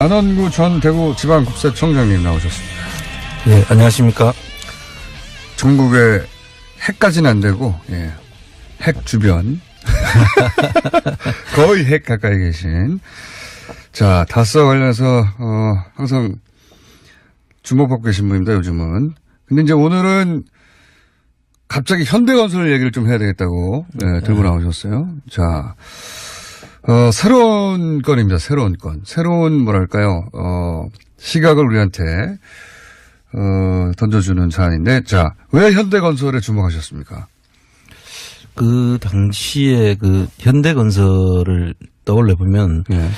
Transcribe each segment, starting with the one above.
안원구 전 대구지방국세청장님 나오셨습니다. 네, 안녕하십니까. 전국에 핵까지는 안 되고, 예, 핵 주변. 거의 핵 가까이 계신. 자, 다스와 관련해서, 항상 주목받고 계신 분입니다, 요즘은. 근데 이제 오늘은 갑자기 현대건설 얘기를 좀 해야 되겠다고, 예, 들고 나오셨어요. 자, 새로운 건입니다. 새로운 건. 새로운 뭐랄까요. 시각을 우리한테 던져주는 사안인데, 자, 왜 현대건설에 주목하셨습니까? 그 당시에 그 현대건설을 떠올려 보면, 예.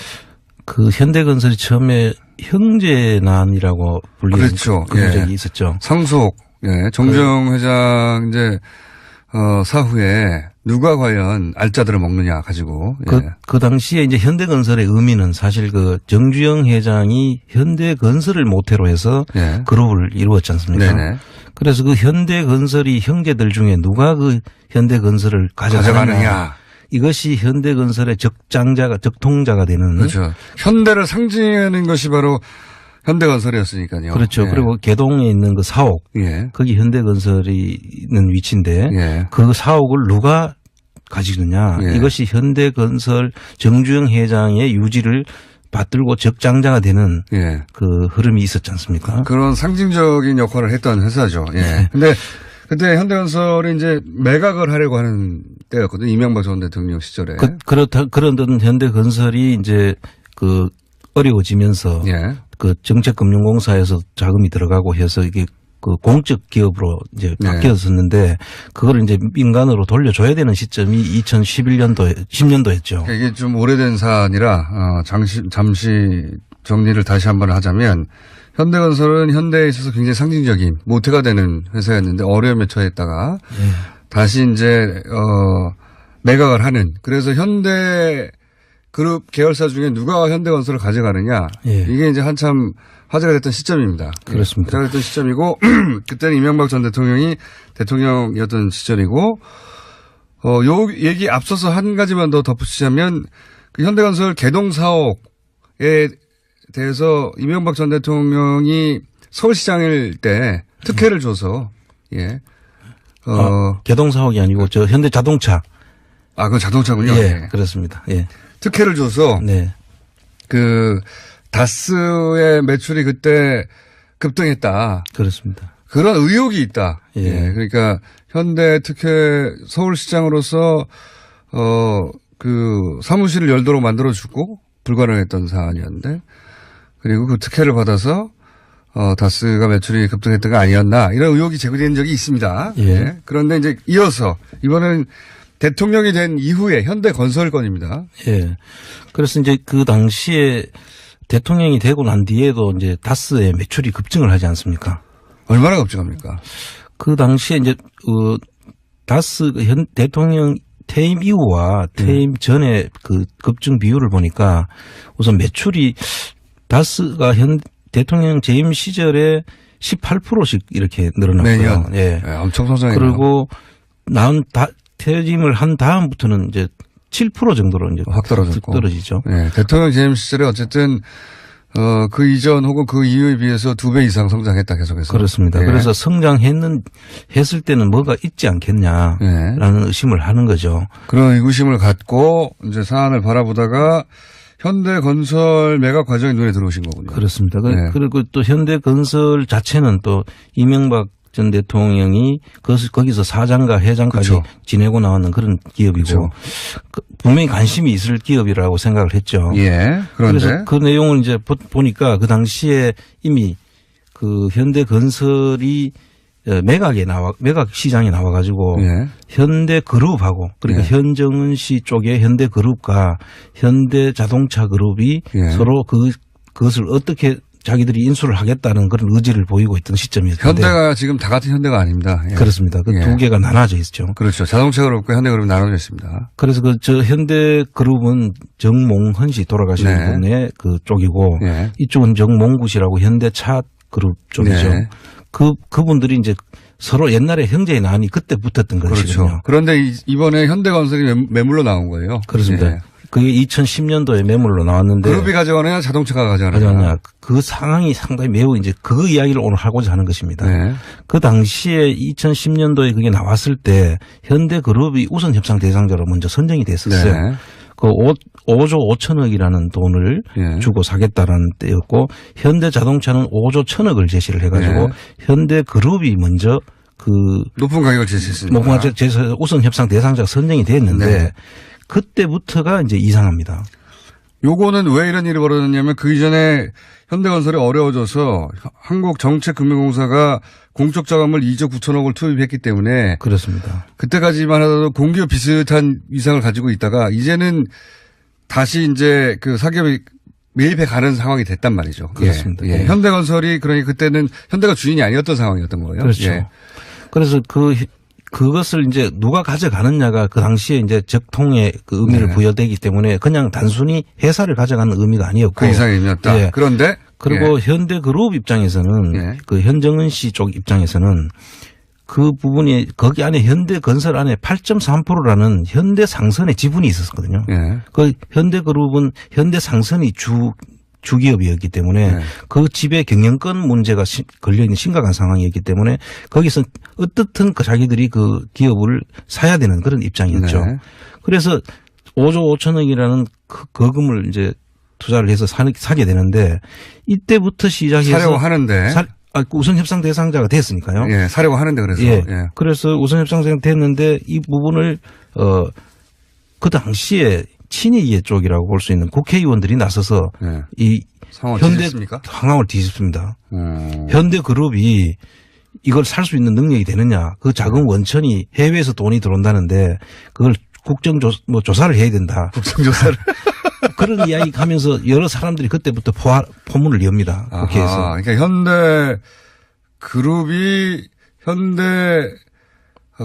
그 현대건설이 처음에 형제난이라고 불리는 그렇죠. 그런 적이 예. 있었죠. 상속, 예, 정주영 회장 이제 사후에 누가 과연 알짜들을 먹느냐 가지고. 예. 그 당시에 이제 현대건설의 의미는 사실 그 정주영 회장이 현대건설을 모태로 해서, 예. 그룹을 이루었지 않습니까? 네네. 그래서 그 현대건설이 형제들 중에 누가 그 현대건설을 가져가느냐. 이것이 현대건설의 적통자가 되는. 그렇죠. 현대를 상징하는 것이 바로 현대건설이었으니까요. 그렇죠. 예. 그리고 개동에 있는 그 사옥. 예. 거기 현대건설이 있는 위치인데. 예. 그 사옥을 누가 가지느냐. 예. 이것이 현대건설 정주영 회장의 유지를 받들고 적장자가 되는, 예. 그 흐름이 있었지 않습니까? 그런 상징적인 역할을 했던 회사죠. 예. 예. 근데 그때 현대건설이 이제 매각을 하려고 하는 때였거든요. 이명박 전 대통령 시절에. 그런 현대건설이 이제 그 어려워지면서, 예. 그 정책금융공사에서 자금이 들어가고 해서 이게 그 공적 기업으로 이제 바뀌었었는데, 그걸 이제 민간으로 돌려줘야 되는 시점이 10년도였죠. 이게 좀 오래된 사안이라 잠시 정리를 다시 한번 하자면, 현대건설은 현대에 있어서 굉장히 상징적인 모태가 되는 회사였는데 어려움에 처했다가 다시 이제 매각을 하는. 그래서 현대 그룹 계열사 중에 누가 현대건설을 가져가느냐. 예. 이게 이제 한참 화제가 됐던 시점입니다. 그렇습니다. 화제가 됐던 시점이고 그때는 이명박 전 대통령이 대통령이었던 시절이고, 요 얘기 앞서서 한 가지만 더 덧붙이자면 그 현대건설 개동 사옥에 대해서 이명박 전 대통령이 서울시장일 때 특혜를 줘서, 예. 개동 사옥이 아니고 저 현대자동차. 그건 자동차군요. 예, 예. 그렇습니다. 예. 특혜를 줘서. 네. 그 다스의 매출이 그때 급등했다. 그렇습니다. 그런 의혹이 있다. 예. 예. 그러니까 현대 특혜 서울시장으로서 그 사무실을 열도록 만들어주고 불가능했던 사안이었는데, 그리고 그 특혜를 받아서 다스가 매출이 급등했던 거 아니었나, 이런 의혹이 제기된 적이 있습니다. 예. 예. 그런데 이제 이어서 이번엔 대통령이 된 이후에 현대건설 건입니다. 예. 그래서 이제 그 당시에 대통령이 되고 난 뒤에도 이제 다스의 매출이 급증을 하지 않습니까? 얼마나 급증합니까? 그 당시에 이제 다스 대통령 퇴임 이후와 퇴임 전에 그 급증 비율을 보니까 우선 매출이 다스가 대통령 재임 시절에 18%씩 이렇게 늘어났고요. 예. 네, 엄청 성장해요. 그리고 퇴임을 한 다음부터는 이제 7% 정도로 이제 확 떨어지죠. 네, 대통령 재임 시절에 어쨌든 그 이전 혹은 그 이후에 비해서 2배 이상 성장했다 계속해서. 그렇습니다. 네. 그래서 했을 때는 뭐가 있지 않겠냐라는 네. 의심을 하는 거죠. 그런 의구심을 갖고 이제 사안을 바라보다가 현대건설 매각 과정이 눈에 들어오신 거군요. 그렇습니다. 네. 그리고 또 현대건설 자체는 또 이명박 전 대통령이 거기서 사장과 회장까지 그렇죠. 지내고 나왔는 그런 기업이고 그렇죠. 분명히 관심이 있을 기업이라고 생각을 했죠. 예. 그래서 그 내용을 이제 보니까 그 당시에 이미 그 현대건설이 매각 시장에 나와가지고 예. 현대그룹하고 그러니까 예. 현정은 씨 쪽의 현대그룹과 현대자동차 그룹이 예. 서로 그것을 어떻게 자기들이 인수를 하겠다는 그런 의지를 보이고 있던 시점이었는데. 현대가 지금 다 같은 현대가 아닙니다. 예. 그렇습니다. 그 두 개가 나눠져 있죠. 그렇죠. 자동차 그룹과 현대 그룹이 나눠져 있습니다. 그래서 저 현대 그룹은 정몽헌 씨 돌아가신 네. 분의 그 쪽이고 네. 이쪽은 정몽구 씨라고 현대차 그룹 쪽이죠. 네. 그분들이 이제 서로 옛날에 형제의 난이 그때 붙었던 것이거든요. 그렇죠. 그런데 이번에 현대건설이 매물로 나온 거예요. 그렇습니다. 네. 그게 2010년도에 매물로 나왔는데. 그룹이 가져가느냐 자동차가 가져가느냐. 그 상황이 상당히 매우 이제 그 이야기를 오늘 하고자 하는 것입니다. 네. 그 당시에 2010년도에 그게 나왔을 때 현대그룹이 우선 협상 대상자로 먼저 선정이 됐었어요. 네. 그 5조 5천억이라는 돈을 네. 주고 사겠다라는 때였고 현대자동차는 5조 1천억을 제시를 해가지고 네. 현대그룹이 먼저 그 높은 가격을 제시했습니다. 높은 가격을 제시해서 우선 협상 대상자가 선정이 됐는데 네. 그때부터가 이제 이상합니다. 요거는 왜 이런 일이 벌어졌냐면 그 이전에 현대건설이 어려워져서 한국정책금융공사가 공적 자금을 2조 9천억을 투입했기 때문에 그렇습니다. 그때까지만 하더라도 공기업 비슷한 위상을 가지고 있다가 이제는 다시 이제 그 사기업이 매입해 가는 상황이 됐단 말이죠. 그렇습니다. 예. 예. 현대건설이 그러니 그때는 현대가 주인이 아니었던 상황이었던 거예요. 그렇죠. 예. 그래서 그것을 이제 누가 가져가느냐가 그 당시에 이제 적통의 그 의미를 네. 부여되기 때문에 그냥 단순히 회사를 가져가는 의미가 아니었고. 그 이상의 의미였다. 예. 그런데. 그리고 예. 현대그룹 입장에서는 예. 그 현정은 씨 쪽 입장에서는 그 부분이 거기 안에 현대건설 안에 8.3%라는 현대상선의 지분이 있었거든요. 예. 그 현대그룹은 현대상선이 주기업이었기 때문에 네. 그 집에 경영권 문제가 걸려있는 심각한 상황이었기 때문에 거기서 어떻든 자기들이 그 기업을 사야 되는 그런 입장이었죠. 네. 그래서 5조 5천억이라는 거금을 이제 투자를 해서 사게 되는데 이때부터 시작해서 사려고 하는데 우선 협상 대상자가 됐으니까요. 예, 사려고 하는데 그래서 예. 예. 그래서 우선 협상 대상자가 됐는데 이 부분을 그 당시에 친이계 쪽이라고 볼 수 있는 국회의원들이 나서서 예. 이 현대 상황을 뒤집습니다. 현대그룹이 이걸 살 수 있는 능력이 되느냐? 그 자금 원천이 해외에서 돈이 들어온다는데 그걸 조사를 해야 된다. 국정조사를 그런 이야기 하면서 여러 사람들이 그때부터 포문을 엽니다. 국회에서. 그러니까 현대그룹이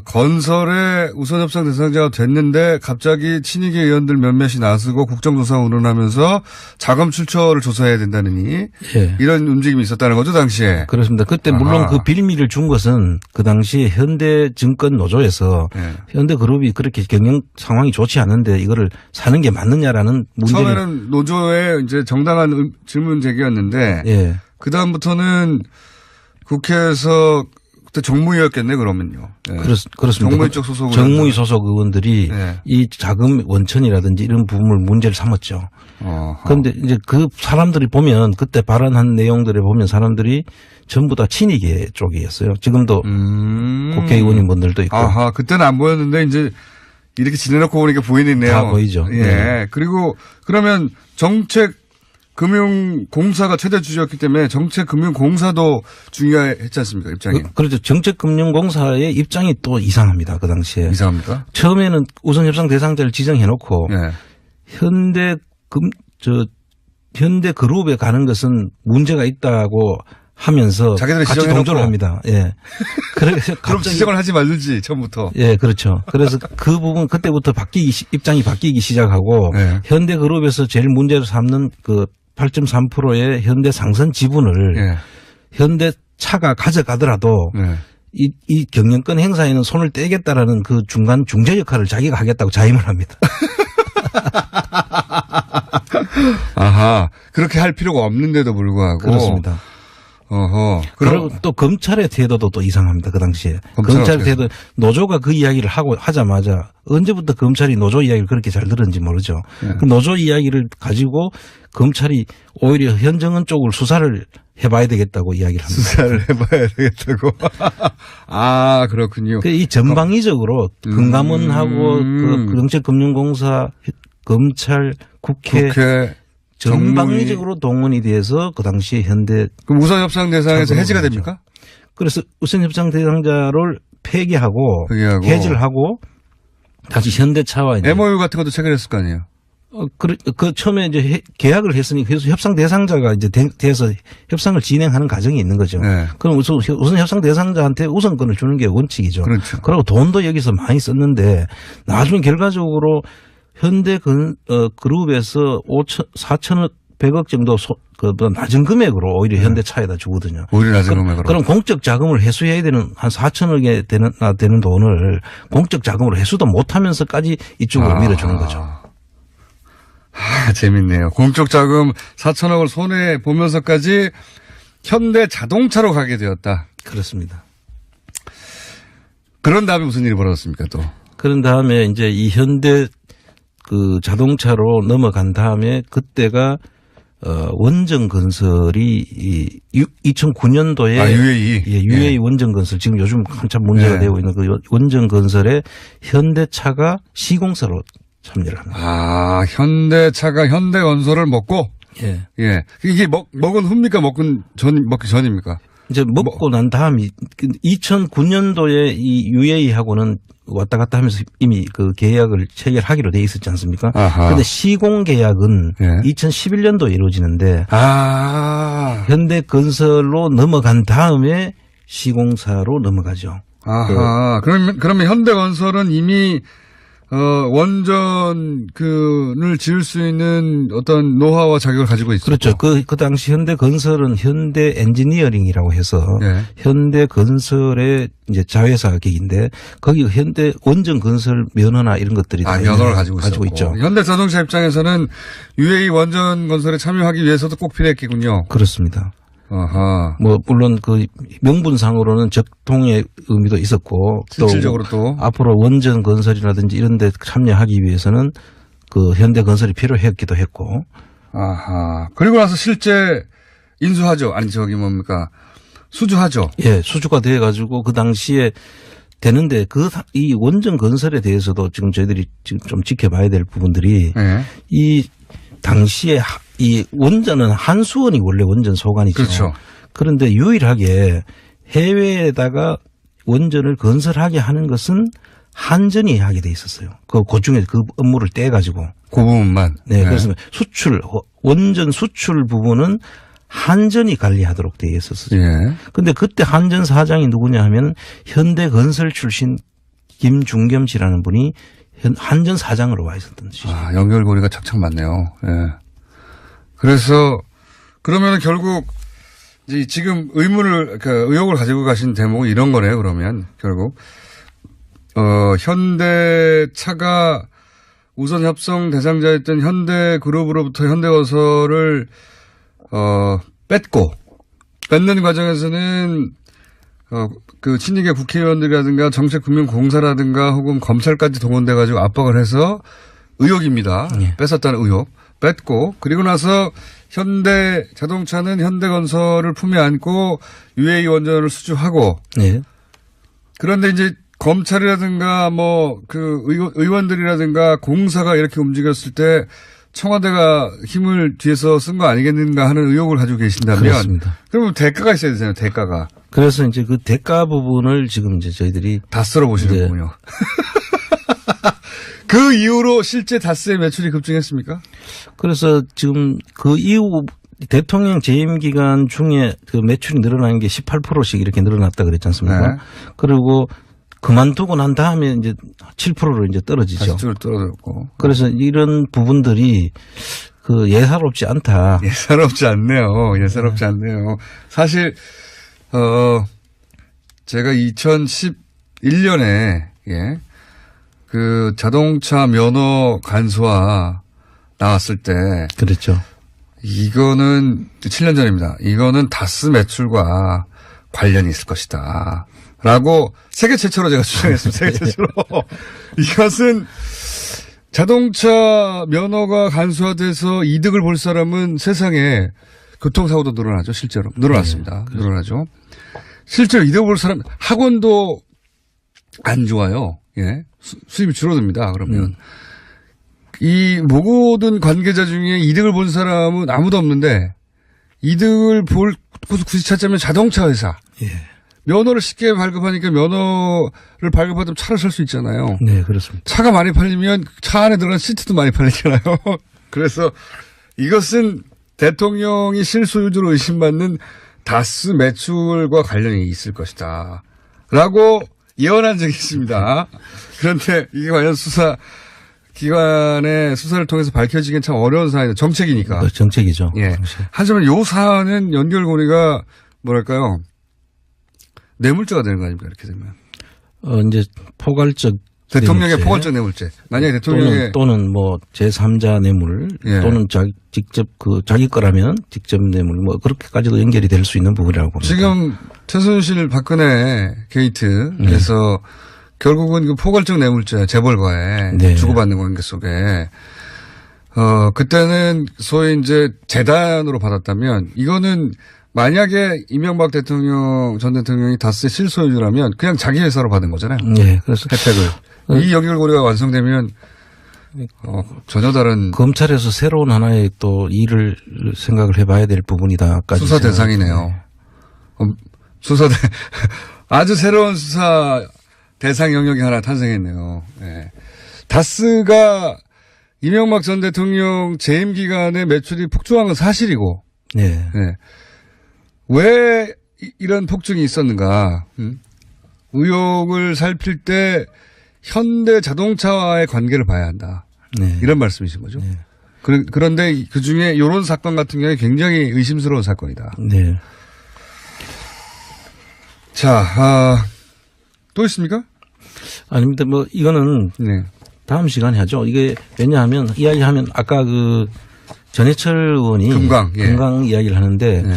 건설의 우선 협상 대상자가 됐는데 갑자기 친이계 의원들 몇몇이 나서고 국정조사 운운하면서 자금 출처를 조사해야 된다느니 예. 이런 움직임이 있었다는 거죠 당시에. 그렇습니다. 그때 물론 그 빌미를 준 것은 그 당시에 현대증권 노조에서 예. 현대그룹이 그렇게 경영 상황이 좋지 않은데 이거를 사는 게 맞느냐라는 문제를 처음에는 노조의 이제 정당한 질문 제기였는데 예. 그 다음부터는 국회에서 그때 정무위였겠네 그러면요. 예. 그렇습니다. 정무위 쪽 소속 정무위 소속 의원들이 예. 이 자금 원천이라든지 이런 부분을 문제를 삼았죠. 그런데 이제 그 사람들이 보면 그때 발언한 내용들을 보면 사람들이 전부 다 친이계 쪽이었어요. 지금도 국회의원인 분들도 있고. 아하, 그때는 안 보였는데 이제 이렇게 지내놓고 보니까 보이네요. 다 보이죠. 예. 네. 그리고 그러면 정책금융공사가 최대 주주였기 때문에 정책금융공사도 중요했지 않습니까? 입장이. 그렇죠. 정책금융공사의 입장이 또 이상합니다. 그 당시에. 이상합니까? 처음에는 우선 협상 대상자를 지정해놓고 예. 현대그룹에 가는 것은 문제가 있다고 하면서 자기들이 같이 지정해놓고. 동조를 합니다. 예. 그래서 그럼 지정을 하지 말든지 처음부터. 예, 그렇죠. 그래서 그 부분 그때부터 입장이 바뀌기 시작하고 예. 현대그룹에서 제일 문제로 삼는 그 8.3%의 현대상선 지분을 예. 현대차가 가져가더라도 예. 이 경영권 행사에는 손을 떼겠다라는 그 중간 중재 역할을 자기가 하겠다고 자임을 합니다. 아하. 그렇게 할 필요가 없는데도 불구하고. 그렇습니다. 어허. 그리고 또 검찰의 태도도 또 이상합니다. 그 당시에. 검찰 검찰의 태도, 노조가 그 이야기를 하자마자 언제부터 검찰이 노조 이야기를 그렇게 잘 들었는지 모르죠. 네. 그 노조 이야기를 가지고 검찰이 오히려 현정은 쪽을 수사를 해봐야 되겠다고 이야기를 합니다. 수사를 해봐야 되겠다고. 아, 그렇군요. 이 전방위적으로 금감원하고 그 정책금융공사, 검찰, 국회 전방위적으로 동원이 돼서 그 당시에 현대. 그럼 우선 협상 대상에서 해지가 됩니까? 그래서 우선 협상 대상자를 폐기하고 해지를 하고 다시 현대차와 이제 MOU 같은 것도 체결했을 거 아니에요? 그 처음에 이제 계약을 했으니 그래서 협상 대상자가 이제 돼서 협상을 진행하는 과정이 있는 거죠. 네. 그럼 우선 협상 대상자한테 우선권을 주는 게 원칙이죠. 그렇죠. 그리고 돈도 여기서 많이 썼는데 나중에 결과적으로 현대 그룹에서 4천억 100억 정도 낮은 금액으로 오히려 현대차에다 주거든요. 오히려 낮은 금액으로. 그럼 공적 자금을 회수해야 되는 한 4천억에 되는 돈을 공적 자금으로 회수도 못하면서까지 이쪽으로 밀어주는 거죠. 재밌네요. 공적 자금 4천억을 손해 보면서까지 현대 자동차로 가게 되었다. 그렇습니다. 그런 다음에 무슨 일이 벌어졌습니까, 또? 그런 다음에 이제 이 현대 그 자동차로 넘어간 다음에 그때가 원전건설이 2009년도에 UAE. 예, UAE 원전건설 지금 요즘 한참 문제가 되고 있는 그 원전건설에 현대차가 시공사로 참여를 합니다. 현대차가 현대건설을 먹고 예. 예. 이게 먹은 후입니까? 먹기 전입니까? 이제 먹고 난 다음이 2009년도에 이 UAE하고는 왔다 갔다 하면서 이미 그 계약을 체결하기로 돼 있었지 않습니까? 그런데 시공 계약은 2011년도에 이루어지는데 현대건설로 넘어간 다음에 시공사로 넘어가죠. 그러면 현대건설은 이미 원전을 지을 수 있는 어떤 노하우와 자격을 가지고 있었죠. 그렇죠. 그 당시 현대건설은 현대엔지니어링이라고 해서 현대건설의 이제 자회사 격인데 거기 현대 원전건설 면허나 이런 것들이 다 면허를 가지고 있죠. 현대자동차 입장에서는 UAE 원전건설에 참여하기 위해서도 꼭 필요했겠군요. 그렇습니다. 물론 그 명분상으로는 적통의 의미도 있었고 실질적으로 또 앞으로 원전 건설이라든지 이런 데 참여하기 위해서는 그 현대 건설이 필요했기도 했고. 그리고 나서 실제 인수하죠. 수주하죠. 예, 수주가 돼 가지고 그 당시에 되는데 이 원전 건설에 대해서도 지금 저희들이 지금 좀 지켜봐야 될 부분들이 이 당시에 이 원전은 한수원이 원래 원전 소관이죠. 그렇죠. 그런데 유일하게 해외에다가 원전을 건설하게 하는 것은 한전이 하게 돼 있었어요. 그 중에 그 업무를 떼가지고. 그 부분만. 네. 그래서 원전 수출 부분은 한전이 관리하도록 돼 있었어요. 그런데 그때 한전 사장이 누구냐 하면 현대건설 출신 김중겸 씨라는 분이 한전 사장으로 와 있었던 뜻이죠. 연결고리가 착착 맞네요. 그래서 그러면 결국 이제 지금 의혹을 가지고 가신 대목은 이런 거네요. 그러면 결국 현대차가 우선 협상 대상자였던 현대그룹으로부터 현대건설을 뺏는 과정에서는 그 친이계 국회의원들이라든가 정책금융공사라든가 혹은 검찰까지 동원돼 가지고 압박을 해서 의혹입니다. 뺏었다는 의혹. 뺏고 그리고 나서 현대자동차는 현대건설을 품에 안고 UAE 원전을 수주하고 그런데 이제 검찰이라든가 의원들이라든가 공사가 이렇게 움직였을 때 청와대가 힘을 뒤에서 쓴 거 아니겠는가 하는 의혹을 가지고 계신다면 그렇습니다. 그러면 대가가 있어야 되잖아요. 대가가. 그래서 이제 그 대가 부분을 지금 이제 저희들이 다 쓸어보시는군요. 그 이후로 실제 다스의 매출이 급증했습니까? 그래서 지금 그 이후 대통령 재임 기간 중에 그 매출이 늘어난 게 18%씩 이렇게 늘어났다 그랬지 않습니까? 그리고 그만두고 난 다음에 이제 7%로 이제 떨어지죠. 다시 쭉 떨어졌고. 그래서 이런 부분들이 그 예사롭지 않다. 예사롭지 않네요. 사실 제가 2011년에 그 자동차 면허 간소화 나왔을 때. 그렇죠. 이거는 7년 전입니다. 이거는 다스 매출과 관련이 있을 것이다. 라고 세계 최초로 제가 주장했습니다. 세계 최초로. 이것은 자동차 면허가 간소화돼서 이득을 볼 사람은 세상에 교통사고도 늘어나죠. 실제로. 늘어났습니다. 늘어나죠. 실제로 이득을 볼 사람, 학원도 안 좋아요. 수입이 줄어듭니다. 그러면. 이 모든 관계자 중에 이득을 본 사람은 아무도 없는데 이득을 볼 곳을 굳이 찾자면 자동차 회사. 면허를 쉽게 발급하니까 면허를 발급받으면 차를 살 수 있잖아요. 네, 그렇습니다. 차가 많이 팔리면 차 안에 들어간 시트도 많이 팔리잖아요. 그래서 이것은 대통령이 실소유주로 의심받는 다스 매출과 관련이 있을 것이다. 라고 예언한 적이 있습니다. 그런데 이게 과연 기관의 수사를 통해서 밝혀지긴 참 어려운 사안이다. 정책이니까. 정책이죠. 하지만 요 사안은 연결고리가 뭐랄까요. 뇌물죄가 되는 거 아닙니까? 이렇게 되면. 이제 포괄적 대통령의 뇌물죄. 포괄적 뇌물죄. 만약에 대통령의 또는 뭐 제3자 뇌물 예. 또는 직접 자기 거라면 직접 뇌물 뭐 그렇게까지도 연결이 될 수 있는 부분이라고 봅니다. 지금 최순실 박근혜 게이트에서 결국은 그 포괄적 뇌물죄 재벌과의 네. 주고받는 관계 속에 그때는 소위 이제 재단으로 받았다면 이거는 만약에 이명박 대통령 전 대통령이 다스의 실소유주라면 그냥 자기 회사로 받은 거잖아요. 네, 그래서 혜택을. 이 연결고리가 완성되면 전혀 다른 검찰에서 새로운 하나의 또 일을 생각을 해봐야 될 부분이다까지 수사 대상이네요. 아주 새로운 수사 대상 영역이 하나 탄생했네요. 네. 다스가 이명박 전 대통령 재임 기간에 매출이 폭증한 건 사실이고, 네. 네. 왜 이런 폭증이 있었는가? 의혹을 살필 때 현대 자동차와의 관계를 봐야 한다. 네. 이런 말씀이신 거죠. 네. 그런데 그 중에 이런 사건 같은 경우에 굉장히 의심스러운 사건이다. 네. 자, 또 있습니까? 아닙니다. 뭐 이거는 네. 다음 시간에 하죠. 이게 왜냐하면 이야기하면 아까 그 전해철 의원이 금강, 예. 금강 이야기를 하는데 네.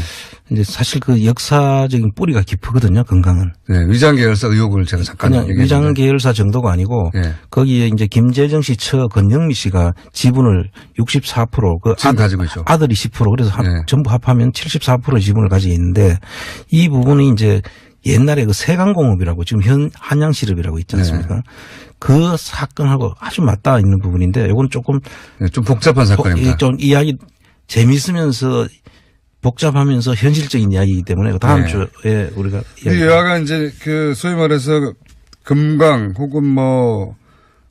이제 사실 그 역사적인 뿌리가 깊거든요. 금강은. 네, 위장 계열사 의혹을 제가 잠깐 그냥 얘기했는데. 위장 계열사 정도가 아니고 예. 거기에 이제 김재정 씨 처 건영미 씨가 지분을 64%그 지금 가지고 있죠. 아들이 10% 그래서 네. 전부 합하면 74% 지분을 가지고 있는데 이 부분이 이제 옛날에 그 세강공업이라고 지금 한양시럽이라고 있지 않습니까? 네. 그 사건하고 아주 맞닿아 있는 부분인데 이건 조금 네, 좀 복잡한 사건입니다. 좀 이야기 재미있으면서 복잡하면서 현실적인 이야기이기 때문에 다음 네. 주에 우리가 이 여하간 이제 그 소위 말해서 금강 혹은 뭐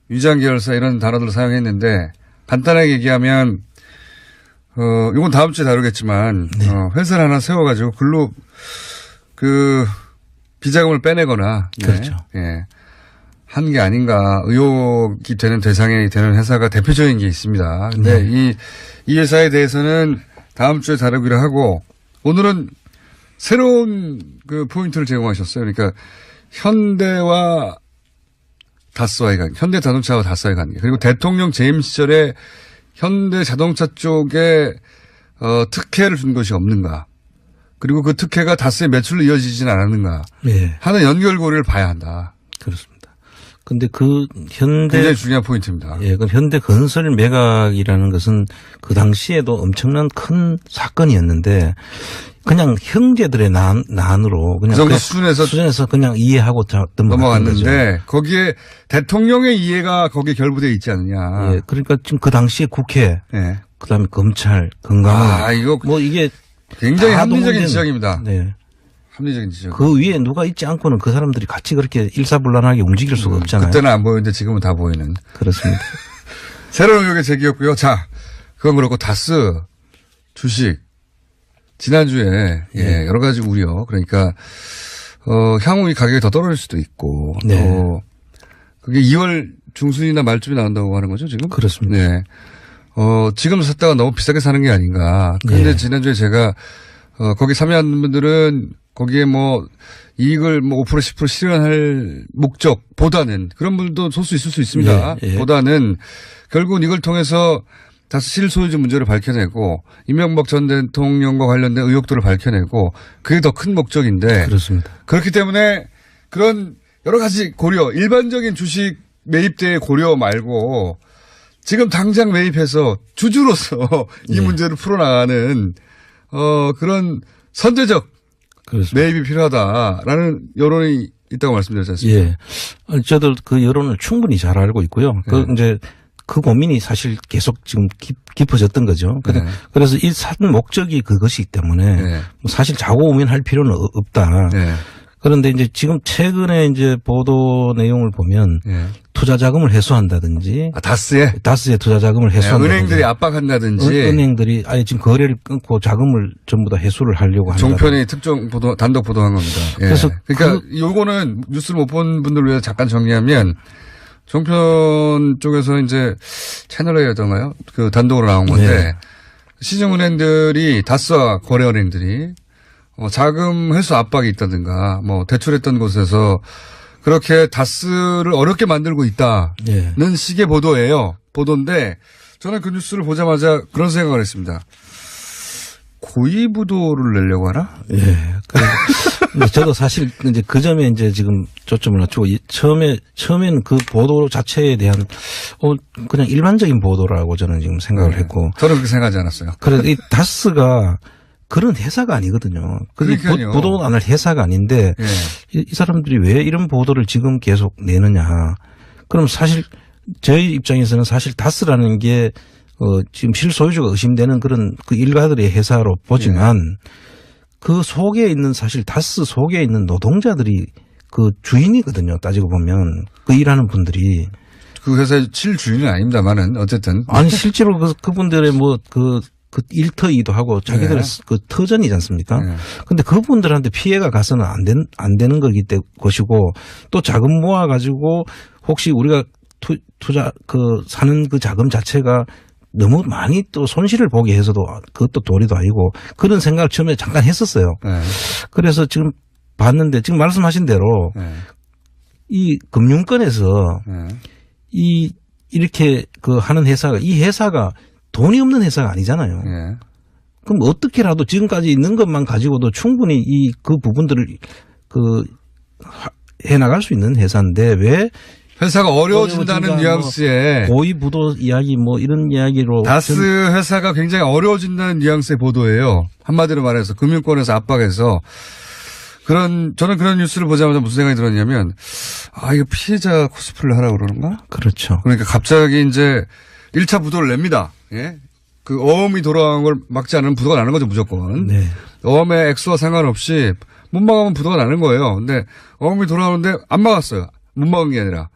위장 계열사 이런 단어들을 사용했는데 간단하게 얘기하면 이건 다음 주에 다루겠지만 네. 회사를 하나 세워가지고 글로 그 비자금을 빼내거나 그렇죠. 예. 한 게 아닌가 의혹이 되는 대상이 되는 회사가 대표적인 게 있습니다. 근데 네. 이 회사에 대해서는 다음 주에 다루기로 하고 오늘은 새로운 그 포인트를 제공하셨어요. 그러니까 현대와 다스와의 관계, 현대자동차와 다스와의 관계, 그리고 대통령 재임 시절에 현대자동차 쪽에 특혜를 준 것이 없는가, 그리고 그 특혜가 다스의 매출로 이어지지는 않았는가 네. 하는 연결고리를 봐야 한다. 그렇습니다. 근데 그 현대 굉장히 중요한 포인트입니다. 예, 그 현대 건설 매각이라는 것은 그 당시에도 엄청난 큰 사건이었는데 그냥 형제들의 난으로 그냥 그 정도 수준에서 그냥 이해하고 넘어갔는데 거기에 대통령의 이해가 거기에 결부되어 있지 않느냐. 예, 그러니까 지금 그 당시에 국회, 예. 그다음에 검찰, 건강원, 이거 뭐 이게 굉장히 다 합리적인 동원된- 지적입니다. 네. 합리적인 지적. 그 위에 누가 있지 않고는 그 사람들이 같이 그렇게 일사불란하게 움직일 수가 없잖아요. 그때는 안 보이는데 지금은 다 보이는. 그렇습니다. 새로운 의혹의 제기였고요. 자, 그건 그렇고 다스 주식 지난주에 예, 여러 가지 우려. 그러니까 향후 이 가격이 더 떨어질 수도 있고 네. 또 그게 2월 중순이나 말쯤에 나온다고 하는 거죠, 지금? 그렇습니다. 네. 지금 샀다가 너무 비싸게 사는 게 아닌가. 그런데 네. 지난주에 제가 거기 참여한 분들은 거기에 뭐 이익을 뭐 5% 10% 실현할 목적보다는 그런 분들도 소수 있을 수 있습니다. 예, 예. 보다는 결국은 이걸 통해서 다시 실소유주 문제를 밝혀내고 이명박 전 대통령과 관련된 의혹들을 밝혀내고 그게 더 큰 목적인데 그렇습니다. 그렇기 때문에 그런 여러 가지 고려, 일반적인 주식 매입대의 고려 말고 지금 당장 매입해서 주주로서 이 네. 문제를 풀어나가는 그런 선제적 그렇습니다. 매입이 필요하다라는 여론이 있다고 말씀드렸지 않습니까? 예. 저도 그 여론을 충분히 잘 알고 있고요. 그 이제 그 고민이 사실 계속 지금 깊어졌던 거죠. 네. 그래서 이 산 목적이 그것이기 때문에 네. 뭐 사실 자고우면할 필요는 없다. 네. 그런데 이제 지금 최근에 이제 보도 내용을 보면 네. 투자 자금을 회수한다든지 다스에 다스의 투자 자금을 네, 회수한다든지 은행들이 압박한다든지 은행들이 아예 지금 거래를 끊고 자금을 전부 다 회수를 하려고 한다. 종편이 특정 보도 단독 보도한 겁니다. 예. 그래서 그러니까 요거는 뉴스를 못 본 분들을 위해서 잠깐 정리하면 종편 쪽에서 이제 채널A였던가요? 그 단독으로 나온 건데 네. 시중은행들이 다스와 거래은행들이 자금 회수 압박이 있다든가 뭐 대출했던 곳에서 그렇게 다스를 어렵게 만들고 있다는 예. 식의 보도인데 저는 그 뉴스를 보자마자 그런 생각을 했습니다. 고위부도를 내려고 하나? 예. 근데 저도 사실 이제 그 점에 이제 지금 초점을 맞추고 처음에는 그 보도 자체에 대한 그냥 일반적인 보도라고 저는 지금 생각을 했고. 저는 그렇게 생각하지 않았어요. 그래서 이 다스가 그런 회사가 아니거든요. 그러니까요. 보도 안 할 회사가 아닌데 예. 이 사람들이 왜 이런 보도를 지금 계속 내느냐. 그럼 사실 저희 입장에서는 사실 다스라는 게 지금 실소유주가 의심되는 그런 그 일가들의 회사로 보지만 그 속에 있는 사실 다스 속에 있는 노동자들이 그 주인이거든요. 따지고 보면 그 일하는 분들이. 그 회사의 실주인은 아닙니다만은 어쨌든. 아니 실제로 그분들의 뭐 그 일터이기도 하고 자기들의 그 터전이지 않습니까? 근데 그분들한테 피해가 가서는 안 되는 것이고 또 자금 모아 가지고 혹시 우리가 투자 사는 그 자금 자체가 너무 많이 또 손실을 보게 해서도 그것도 도리도 아니고 그런 생각을 처음에 잠깐 했었어요. 그래서 지금 봤는데 지금 말씀하신 대로 이 금융권에서 이렇게 하는 이 회사가 돈이 없는 회사가 아니잖아요. 그럼 어떻게라도 지금까지 있는 것만 가지고도 충분히 그 부분들을 해 나갈 수 있는 회사인데 왜 회사가 어려워진다는 뉘앙스에 고위부도 이야기 뭐 이런 이야기로 다스 회사가 굉장히 어려워진다는 뉘앙스의 보도예요. 한마디로 말해서 금융권에서 압박해서 저는 그런 뉴스를 보자마자 무슨 생각이 들었냐면 이거 피해자 코스프레를 하라고 그러는가? 그렇죠. 그러니까 갑자기 이제 1차 부도를 냅니다. 예? 그 어음이 돌아간 걸 막지 않으면 부도가 나는 거죠, 무조건. 네. 어음의 액수와 상관없이 못 막으면 부도가 나는 거예요. 근데 어음이 돌아오는데 안 막았어요. 못 막은 게 아니라.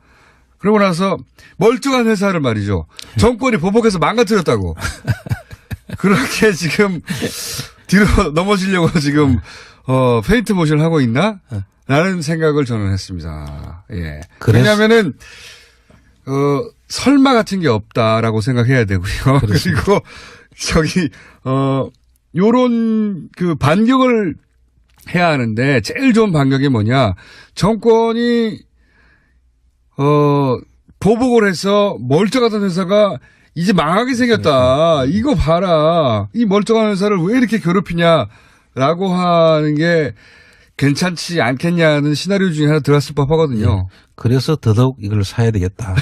그러고 나서 멀쩡한 회사를 말이죠. 정권이 보복해서 망가뜨렸다고. 그렇게 지금 뒤로 넘어지려고 지금 페인트 모션을 하고 있나? 라는 생각을 저는 했습니다. 예. 왜냐면은 설마 같은 게 없다라고 생각해야 되고요. 그리고 요런 반격을 해야 하는데 제일 좋은 반격이 뭐냐? 정권이 보복을 해서 멀쩡하던 회사가 이제 망하게 생겼다. 이거 봐라. 이 멀쩡한 회사를 왜 이렇게 괴롭히냐라고 하는 게 괜찮지 않겠냐는 시나리오 중에 하나 들어갔을 법하거든요. 네. 그래서 더더욱 이걸 사야 되겠다.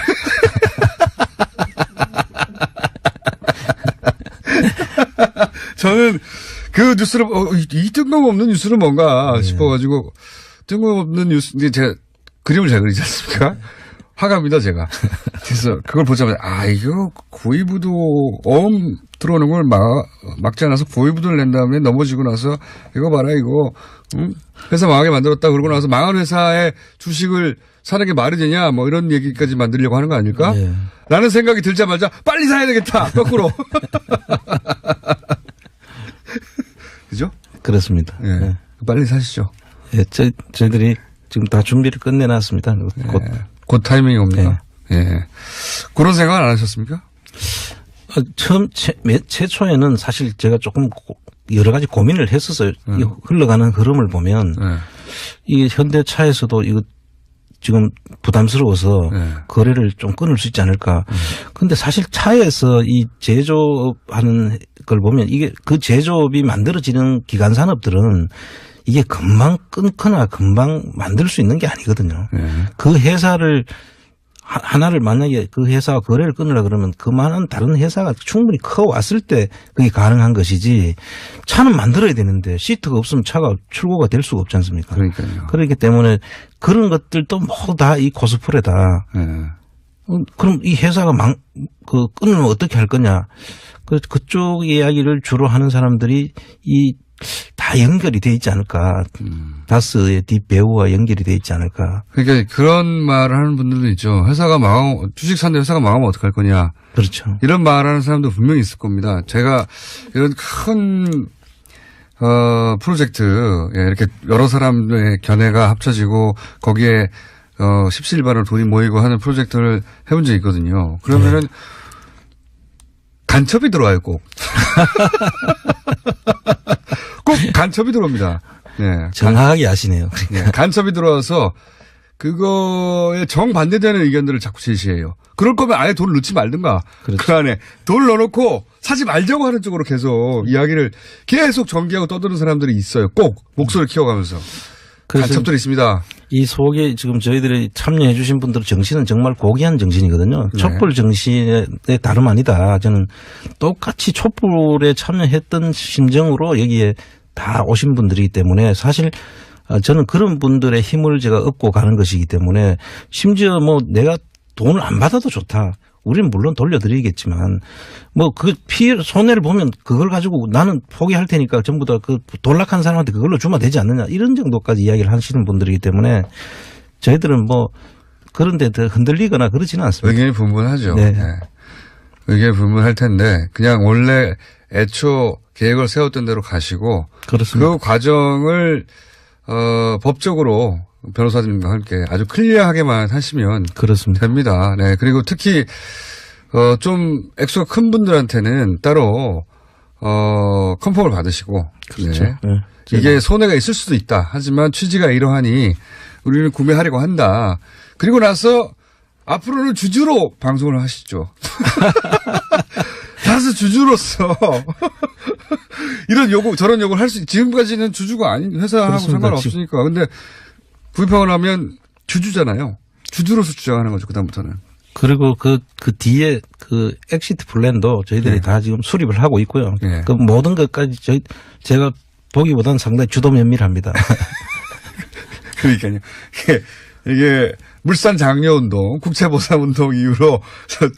저는 그 뉴스를 이 뜬금없는 뉴스는 뭔가 싶어가지고 뜬금없는 뉴스 이제 제가 그림을 잘 그리지 않습니까? 화갑니다 제가. 그래서 그걸 보자마자 이거 고위부도 어음 들어오는 걸 막지 않아서 고위부도를 낸 다음에 넘어지고 나서 이거 봐라 이거 회사 망하게 만들었다 그러고 나서 망한 회사의 주식을 사는 게 말이 되냐 뭐 이런 얘기까지 만들려고 하는 거 아닐까? 네. 라는 생각이 들자마자 빨리 사야 되겠다 거꾸로. 그죠? 그렇습니다. 예. 네. 빨리 사시죠. 예, 저희들이 지금 다 준비를 끝내놨습니다. 곧 타이밍이 옵니다. 네. 예. 그런 생각 안 하셨습니까? 최초에는 사실 제가 조금 여러 가지 고민을 했었어요. 이 흘러가는 흐름을 보면 이 현대차에서도 이거 지금 부담스러워서 거래를 좀 끊을 수 있지 않을까. 근데 사실 차에서 이 제조업하는 걸 보면 이게 그 제조업이 만들어지는 기간 산업들은 이게 금방 끊거나 금방 만들 수 있는 게 아니거든요. 그 회사를 하나를 만약에 그 회사와 거래를 끊으려 그러면 그만한 다른 회사가 충분히 커왔을 때 그게 가능한 것이지 차는 만들어야 되는데 시트가 없으면 차가 출고가 될 수가 없지 않습니까? 그러니까요. 그렇기 때문에 그런 것들도 모두 다 이 코스프레다. 그럼 이 회사가 끊으면 어떻게 할 거냐. 그쪽 이야기를 주로 하는 사람들이 다 연결이 돼 있지 않을까. 다스의 뒷배우와 연결이 돼 있지 않을까. 그러니까 그런 말을 하는 분들도 있죠. 회사가 주식 샀는데 회사가 망하면 어떡할 거냐. 그렇죠. 이런 말 하는 사람도 분명히 있을 겁니다. 제가 이런 큰, 프로젝트, 이렇게 여러 사람의 견해가 합쳐지고 거기에, 십시일반으로 돈이 모이고 하는 프로젝트를 해본 적이 있거든요. 그러면은 간첩이 들어와요, 꼭. 꼭 간첩이 들어옵니다. 네. 정확하게 아시네요. 네. 간첩이 들어와서 그거에 정반대되는 의견들을 자꾸 제시해요. 그럴 거면 아예 돈을 넣지 말든가. 그렇죠. 그 안에 돈을 넣어놓고 사지 말자고 하는 쪽으로 계속 이야기를 계속 전개하고 떠드는 사람들이 있어요. 꼭 목소리를 키워가면서. 간첩들이 있습니다. 이 속에 지금 저희들이 참여해 주신 분들 정신은 정말 고귀한 정신이거든요. 네. 촛불 정신의 다름 아니다. 저는 똑같이 촛불에 참여했던 심정으로 여기에 다 오신 분들이기 때문에 사실 저는 그런 분들의 힘을 제가 얻고 가는 것이기 때문에 심지어 뭐 내가 돈을 안 받아도 좋다. 우리는 물론 돌려드리겠지만 뭐 그 손해를 보면 그걸 가지고 나는 포기할 테니까 전부 다 그 돌락한 사람한테 그걸로 주면 되지 않느냐 이런 정도까지 이야기를 하시는 분들이기 때문에 저희들은 뭐 그런 데 더 흔들리거나 그러지는 않습니다. 의견이 분분하죠. 네. 네. 의견이 분분할 텐데 그냥 원래 애초 계획을 세웠던 대로 가시고 그렇습니다. 그 과정을 법적으로 변호사님과 함께 아주 클리어하게만 하시면 그렇습니다. 됩니다. 네. 그리고 특히 좀 액수가 큰 분들한테는 따로 컨펌을 받으시고 그렇죠. 네. 네. 이게 손해가 있을 수도 있다. 하지만 취지가 이러하니 우리는 구매하려고 한다. 그리고 나서 앞으로는 주주로 방송을 하시죠. 다수 주주로서 이런 요구 저런 요구를 할 수 지금까지는 주주가 아닌 회사하고 그렇습니다. 상관없으니까. 근데 구입하고 나면 주주잖아요. 주주로서 주장하는 거죠. 그다음부터는. 그리고 그 뒤에 그 엑시트 플랜도 저희들이 네. 다 지금 수립을 하고 있고요. 네. 그 모든 것까지 제가 보기보다는 상당히 주도 면밀합니다. 그러니까요. 이게 물산 장려 운동, 국채보상 운동 이후로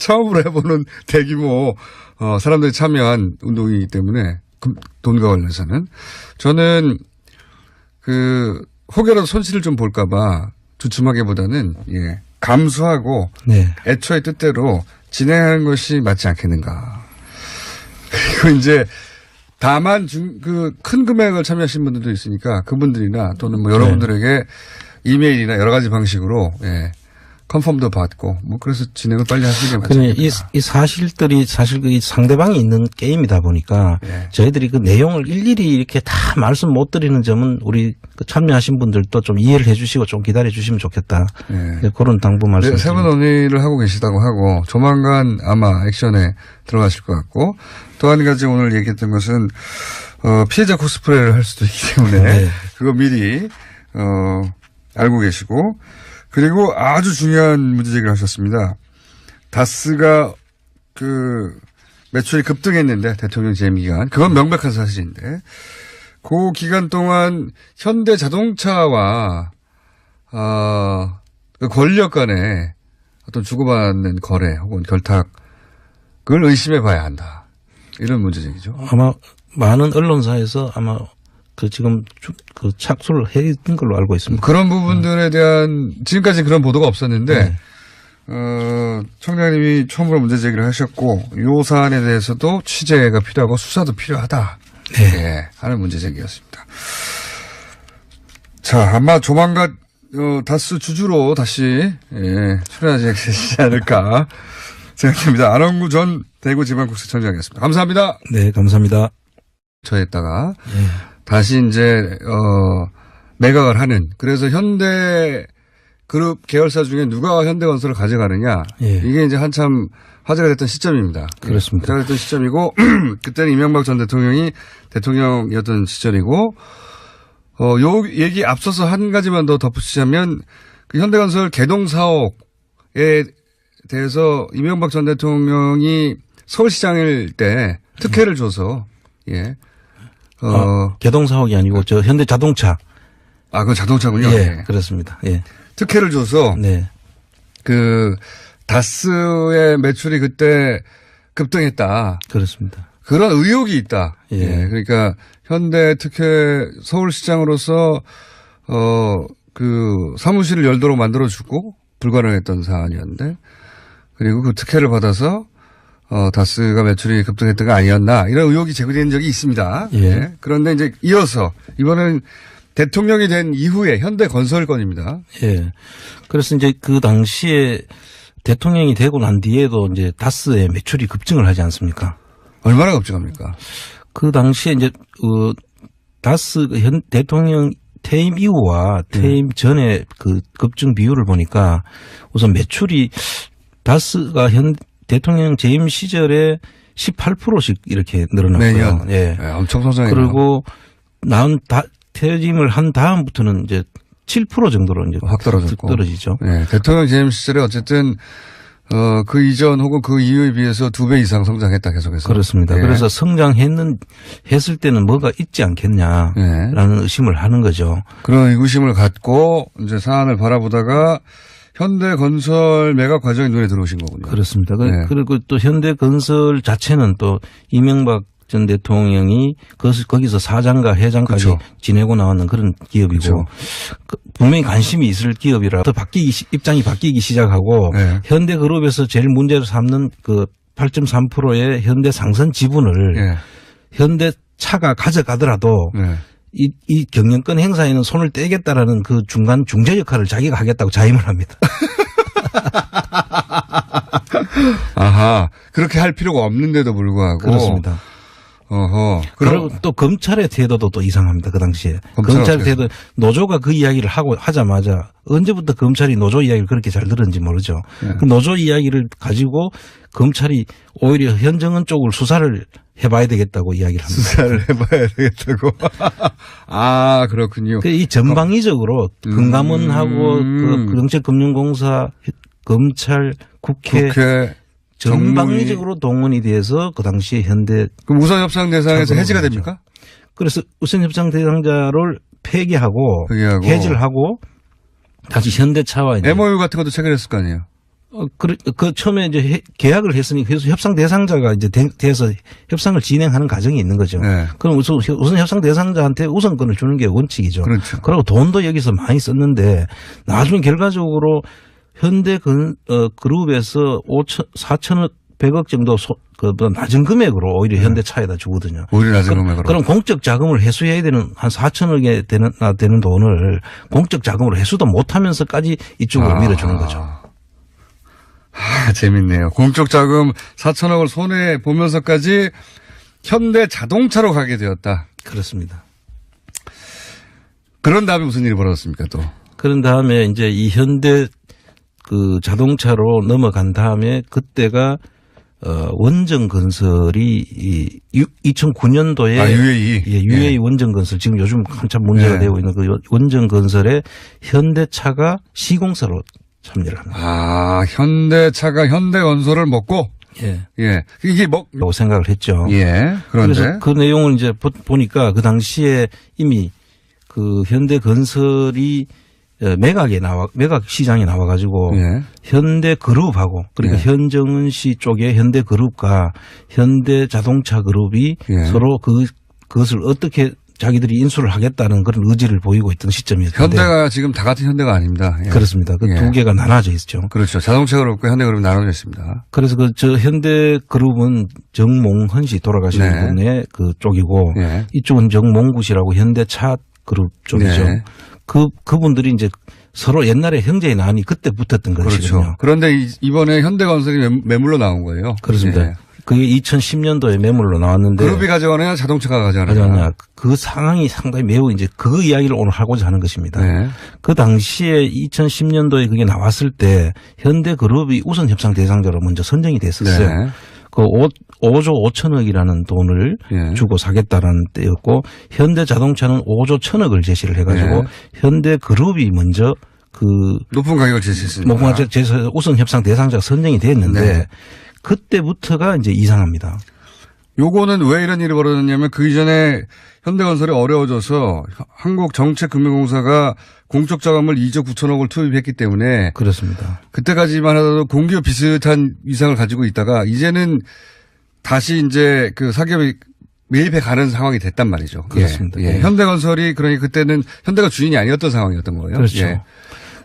처음으로 해보는 대규모 사람들이 참여한 운동이기 때문에 돈과 관련해서는 저는 혹여라도 손실을 좀 볼까봐 주춤하기보다는 감수하고 네. 애초의 뜻대로 진행하는 것이 맞지 않겠는가. 그리고 이제 다만 큰 금액을 참여하신 분들도 있으니까 그분들이나 또는 뭐 여러분들에게 이메일이나 여러 가지 방식으로 컨펌도 받고 뭐 그래서 진행을 빨리 하시는 게 맞습니다. 이 사실들이 사실 이 상대방이 있는 게임이다 보니까 저희들이 그 내용을 일일이 이렇게 다 말씀 못 드리는 점은 우리 그 참여하신 분들도 좀 이해를 해 주시고 좀 기다려 주시면 좋겠다. 네, 그런 당부 말씀. 세부 논의를 하고 계시다고 하고 조만간 아마 액션에 들어가실 것 같고 또 한 가지 오늘 얘기했던 것은 피해자 코스프레를 할 수도 있기 때문에 그거 미리 알고 계시고 그리고 아주 중요한 문제 제기를 하셨습니다. 다스가 매출이 급등했는데 대통령 재임 기간 그건 명백한 사실인데 그 기간 동안 현대 자동차와 그 권력 간의 어떤 주고받는 거래 혹은 결탁을 의심해 봐야 한다. 이런 문제 제기죠. 아마 많은 언론사에서 아마 지금 착수를 했던 걸로 알고 있습니다. 그런 부분들에 대한 지금까지 그런 보도가 없었는데 청장님이 처음으로 문제 제기를 하셨고 이 사안에 대해서도 취재가 필요하고 수사도 필요하다. 하는 문제 제기였습니다. 자, 아마 조만간 다스 주주로 다시 출연하지 않을까 생각합니다. 안원구 전 대구지방국세청장이었습니다. 감사합니다. 네, 감사합니다. 처했다가 다시 이제 매각을 하는 그래서 현대 그룹 계열사 중에 누가 현대건설을 가져가느냐 이게 이제 한참 화제가 됐던 시점입니다. 그렇습니다. 화제가 됐던 시점이고 그때는 이명박 전 대통령이 대통령이었던 시절이고 요 얘기 앞서서 한 가지만 더 덧붙이자면 그 현대건설 개동 사옥에 대해서 이명박 전 대통령이 서울시장일 때 특혜를 줘서 개동 사옥이 아니고 저 현대 자동차. 그건 자동차군요. 그렇습니다. 특혜를 줘서 그 다스의 매출이 그때 급등했다. 그렇습니다. 그런 의혹이 있다. 그러니까 현대 특혜 서울시장으로서 그 사무실을 열도록 만들어주고 불가능했던 사안이었는데 그리고 그 특혜를 받아서 다스가 매출이 급등했던 거 아니었나 이런 의혹이 제기된 적이 있습니다. 그런데 이제 이어서 이번에는 대통령이 된 이후에 현대건설 건입니다. 그래서 이제 그 당시에 대통령이 되고 난 뒤에도 이제 다스의 매출이 급증을 하지 않습니까? 얼마나 급증합니까? 그 당시에 이제 다스 대통령 퇴임 이후와 퇴임 전에 그 급증 비율을 보니까 우선 매출이 다스가 현 대통령 재임 시절에 18%씩 이렇게 늘어났고요. 매년. 예. 네, 엄청 성장해요. 그리고 퇴임을 한 다음부터는 이제 7% 정도로 이제 확 떨어졌고. 떨어지죠. 네, 대통령 재임 시절에 어쨌든 그 이전 혹은 그 이후에 비해서 2배 이상 성장했다 계속해서. 그렇습니다. 예. 그래서 했을 때는 뭐가 있지 않겠냐라는 의심을 하는 거죠. 그런 의구심을 갖고 이제 사안을 바라보다가 현대건설 매각 과정이 눈에 들어오신 거군요. 그렇습니다. 네. 그리고 또 현대건설 자체는 또 이명박 전 대통령이 거기서 사장과 회장까지 그렇죠. 지내고 나왔는 그런 기업이고 그렇죠. 분명히 관심이 있을 기업이라 더 입장이 바뀌기 시작하고 네. 현대그룹에서 제일 문제로 삼는 그 8.3%의 현대상선 지분을 예. 현대차가 가져가더라도 네. 이 경영권 행사에는 손을 떼겠다라는 그 중간 중재 역할을 자기가 하겠다고 자임을 합니다. 아하. 그렇게 할 필요가 없는데도 불구하고. 그렇습니다. 어허. 그리고 또 검찰의 태도도 또 이상합니다. 그 당시에. 검찰의 태도. 노조가 그 이야기를 하자마자 언제부터 검찰이 노조 이야기를 그렇게 잘 들었는지 모르죠. 네. 그 노조 이야기를 가지고 검찰이 오히려 현정은 쪽을 수사를 해봐야 되겠다고 이야기를 합니다. 수사를 해봐야 되겠다고. 아, 그렇군요. 이 전방위적으로 금감원하고 그 정책금융공사, 검찰, 국회 전방위적으로 동원이 돼서 그 당시에 현대. 그럼 우선협상 대상에서 해지가 됩니까? 그래서 우선협상 대상자를 폐기하고 해지를 하고 다시 현대차와 이제 MOU 같은 것도 체결했을 거 아니에요? 그 처음에 이제 계약을 했으니 그래서 협상 대상자가 이제 돼서 협상을 진행하는 과정이 있는 거죠. 네. 그럼 우선 협상 대상자한테 우선권을 주는 게 원칙이죠. 그렇죠. 그리고 돈도 여기서 많이 썼는데 나중에 결과적으로 현대 그룹에서 4천억 100억 정도 낮은 금액으로 오히려 현대차에다 주거든요. 오히려 낮은 금액으로. 그럼 공적 자금을 회수해야 되는 한 4천억에 되는 돈을 공적 자금으로 회수도 못하면서까지 이쪽으로 밀어주는 거죠. 재밌네요. 공적 자금 4천억을 손에 보면서까지 현대 자동차로 가게 되었다. 그렇습니다. 그런 다음에 무슨 일이 벌어졌습니까 또? 그런 다음에 이제 이 현대 그 자동차로 넘어간 다음에 그때가 원정건설이 2009년도에 UAE. 예, UAE 원정건설 지금 요즘 한참 문제가 되고 있는 그 원정건설에 현대차가 시공사로 참여를 합니다. 아, 현대차가 현대건설을 먹고? 예. 예. 이게 라고 생각을 했죠. 예. 그런데. 그래서 그 내용을 이제 보니까 그 당시에 이미 그 현대건설이 매각 시장에 나와가지고 예. 현대그룹하고 그러니까 예. 현정은 씨 쪽의 현대그룹과 현대자동차그룹이 예. 서로 그것을 어떻게 자기들이 인수를 하겠다는 그런 의지를 보이고 있던 시점이었는데 현대가 지금 다 같은 현대가 아닙니다. 예. 그렇습니다. 그 두 개가 나눠져 있죠. 그렇죠. 자동차그룹과 현대그룹이 나눠져 있습니다. 그래서 저 현대그룹은 정몽헌 씨 돌아가신 분의 그 쪽이고 예. 이쪽은 정몽구 씨라고 현대차그룹 쪽이죠. 네. 그분들이 이제 서로 옛날에 형제의 난이 그때 붙었던 것이거든요. 그렇죠. 그런데 이번에 현대건설이 매물로 나온 거예요. 그렇습니다. 예. 그게 2010년도에 매물로 나왔는데. 그룹이 가져가느냐 자동차가 가져가느냐. 그 상황이 상당히 매우 이제 그 이야기를 오늘 하고자 하는 것입니다. 네. 그 당시에 2010년도에 그게 나왔을 때 현대그룹이 우선 협상 대상자로 먼저 선정이 됐었어요. 네. 그 5조 5천억이라는 돈을 예. 주고 사겠다라는 때였고 현대자동차는 5조 1천억을 제시를 해가지고 네. 현대그룹이 먼저 그 높은 가격을 제시했습니다. 높은 가격을 제시해서 우선 협상 대상자가 선정이 됐는데 네. 그때부터가 이제 이상합니다. 요거는 왜 이런 일이 벌어졌냐면 그 이전에 현대건설이 어려워져서 한국정책금융공사가 공적 자금을 2조 9천억을 투입했기 때문에 그렇습니다. 그때까지만 하더라도 공기업 비슷한 위상을 가지고 있다가 이제는 다시 이제 그 사기업이 매입해 가는 상황이 됐단 말이죠. 그렇습니다. 예. 예. 현대건설이 그러니까 그때는 현대가 주인이 아니었던 상황이었던 거예요. 그렇죠. 예.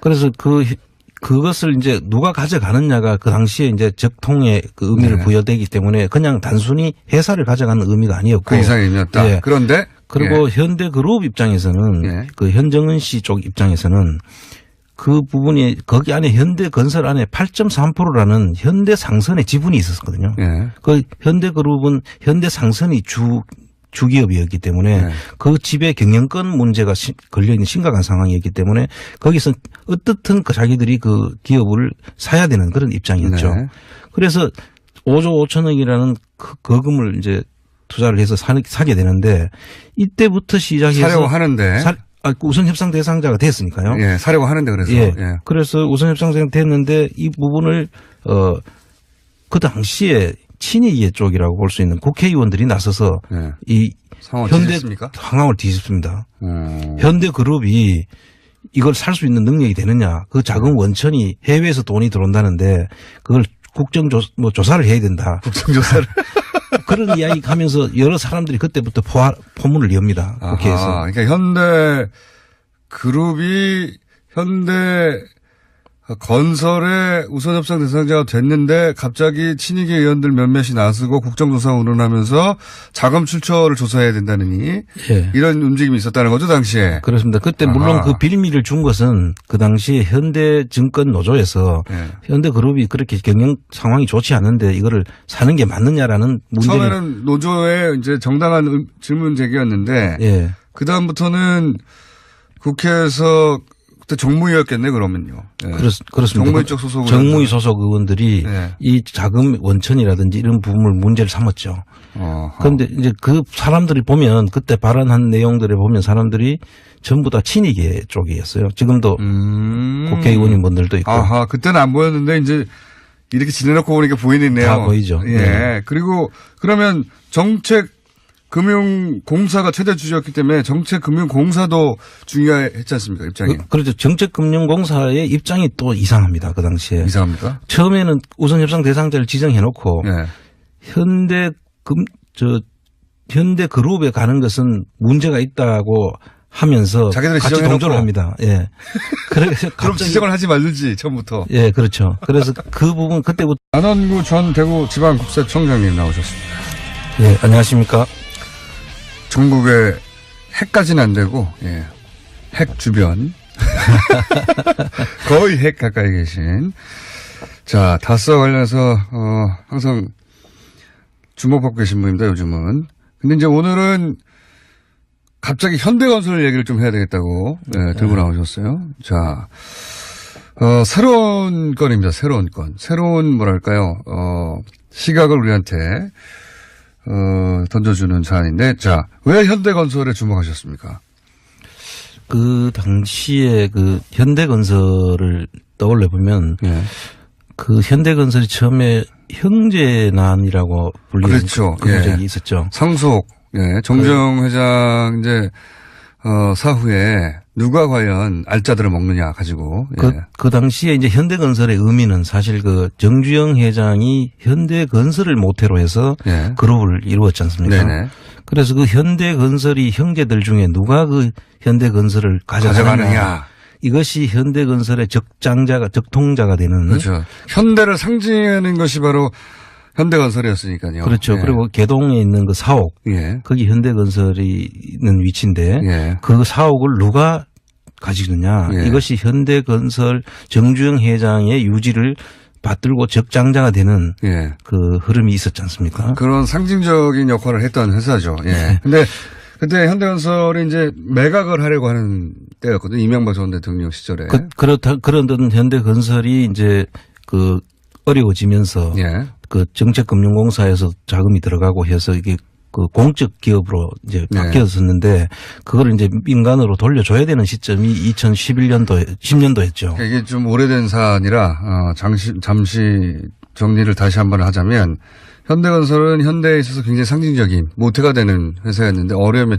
그래서 그것을 이제 누가 가져가느냐가 그 당시에 이제 적통의 그 의미를 네. 부여되기 때문에 그냥 단순히 회사를 가져가는 의미가 아니었고. 그 이상의 의미였다. 예. 그런데. 그리고 예. 현대그룹 입장에서는 예. 그 현정은 씨 쪽 입장에서는 그 부분이 거기 안에 현대건설 안에 8.3%라는 현대상선의 지분이 있었거든요. 예. 그 현대그룹은 현대상선이 주기업이었기 때문에 네. 그 집에 경영권 문제가 걸려있는 심각한 상황이었기 때문에 거기서 어떻든 자기들이 그 기업을 사야 되는 그런 입장이었죠. 네. 그래서 5조 5천억이라는 거금을 이제 투자를 해서 사게 되는데 이때부터 시작해서 사려고 하는데 우선 협상 대상자가 됐으니까요. 예, 사려고 하는데 그래서 예. 예. 그래서 우선 협상 대상자가 됐는데 이 부분을 그 당시에 친이계 쪽이라고 볼 수 있는 국회의원들이 나서서 예. 이 상황을 현대 뒤집습니까? 상황을 뒤집습니다. 현대그룹이 이걸 살 수 있는 능력이 되느냐? 그 자금 원천이 해외에서 돈이 들어온다는데 그걸 조사를 해야 된다. 국정조사를 그런 이야기 하면서 여러 사람들이 그때부터 포문을 엽니다. 국회에서. 그러니까 현대 그룹이 현대 건설의 우선 협상 대상자가 됐는데 갑자기 친이계 의원들 몇몇이 나서고 국정조사 운운하면서 자금 출처를 조사해야 된다느니 예. 이런 움직임이 있었다는 거죠 당시에. 그렇습니다. 그때 물론 그 빌미를 준 것은 그 당시에 현대증권 노조에서 예. 현대그룹이 그렇게 경영 상황이 좋지 않은데 이거를 사는 게 맞느냐라는 문제를 처음에는 노조의 이제 정당한 질문 제기였는데 예. 그 다음부터는 국회에서 그때 정무위였겠네 그러면요. 예. 그렇습니다. 정무위 쪽 소속 정무위 소속 의원들이 예. 이 자금 원천이라든지 이런 부분을 문제를 삼았죠. 그런데 이제 그 사람들이 보면 그때 발언한 내용들을 보면 사람들이 전부 다 친이계 쪽이었어요. 지금도 국회의원인 분들도 있고. 아하, 그때는 안 보였는데 이제 이렇게 지내놓고 보니까 보이네요. 다 보이죠. 예. 네. 그리고 그러면 정책금융공사가 최대 주주였기 때문에 정책금융공사도 중요했지 않습니까? 입장이. 그렇죠. 정책금융공사의 입장이 또 이상합니다. 그 당시에. 이상합니까? 처음에는 우선 협상 대상자를 지정해놓고 예. 현대그룹에 가는 것은 문제가 있다고 하면서 자기들이 같이 지정해놓고. 동조를 합니다. 예. 그래서 그럼 지정을 하지 말든지 처음부터. 예, 그렇죠. 그래서 그 부분 그때부터. 안원구 전 대구지방국세청장님 나오셨습니다. 예, 안녕하십니까. 전국에 핵까지는 안 되고, 예. 핵 주변. 거의 핵 가까이 계신. 자, 다스와 관련해서, 항상 주목받고 계신 분입니다, 요즘은. 근데 이제 오늘은 갑자기 현대건설 얘기를 좀 해야 되겠다고, 예, 들고 나오셨어요. 자, 새로운 건입니다, 새로운 건. 새로운, 뭐랄까요, 시각을 우리한테, 던져주는 사안인데, 자, 왜 현대건설에 주목하셨습니까? 그 당시에 그 현대건설을 떠올려 보면, 예. 그 현대건설이 처음에 형제난이라고 불리는 그렇죠. 그런 예. 적이 있었죠. 상속, 예. 정주영 회장 이제, 사후에 누가 과연 알짜들을 먹느냐 가지고. 예. 그 당시에 이제 현대건설의 의미는 사실 그 정주영 회장이 현대건설을 모태로 해서 예. 그룹을 이루었지 않습니까? 네네. 그래서 그 현대건설이 형제들 중에 누가 그 현대건설을 가져가느냐. 이것이 현대건설의 적통자가 되는. 그렇죠. 현대를 상징하는 것이 바로 현대건설이었으니까요. 그렇죠. 예. 그리고 개동에 있는 그 사옥. 예. 거기 현대건설이 있는 위치인데. 예. 그 사옥을 누가 가지느냐. 예. 이것이 현대건설 정주영 회장의 유지를 받들고 적장자가 되는 예. 그 흐름이 있었지 않습니까? 그런 상징적인 역할을 했던 회사죠. 예. 근데 그때 현대건설이 이제 매각을 하려고 하는 때였거든요. 이명박 전 대통령 시절에. 그런 현대건설이 이제 그 어려워지면서 예. 그 정책금융공사에서 자금이 들어가고 해서 이게 그 공적 기업으로 이제 바뀌었었는데 그걸 이제 민간으로 돌려줘야 되는 시점이 10년도였죠. 이게 좀 오래된 사안이라 잠시 정리를 다시 한번 하자면 현대건설은 현대에 있어서 굉장히 상징적인 모태가 되는 회사였는데 어려움에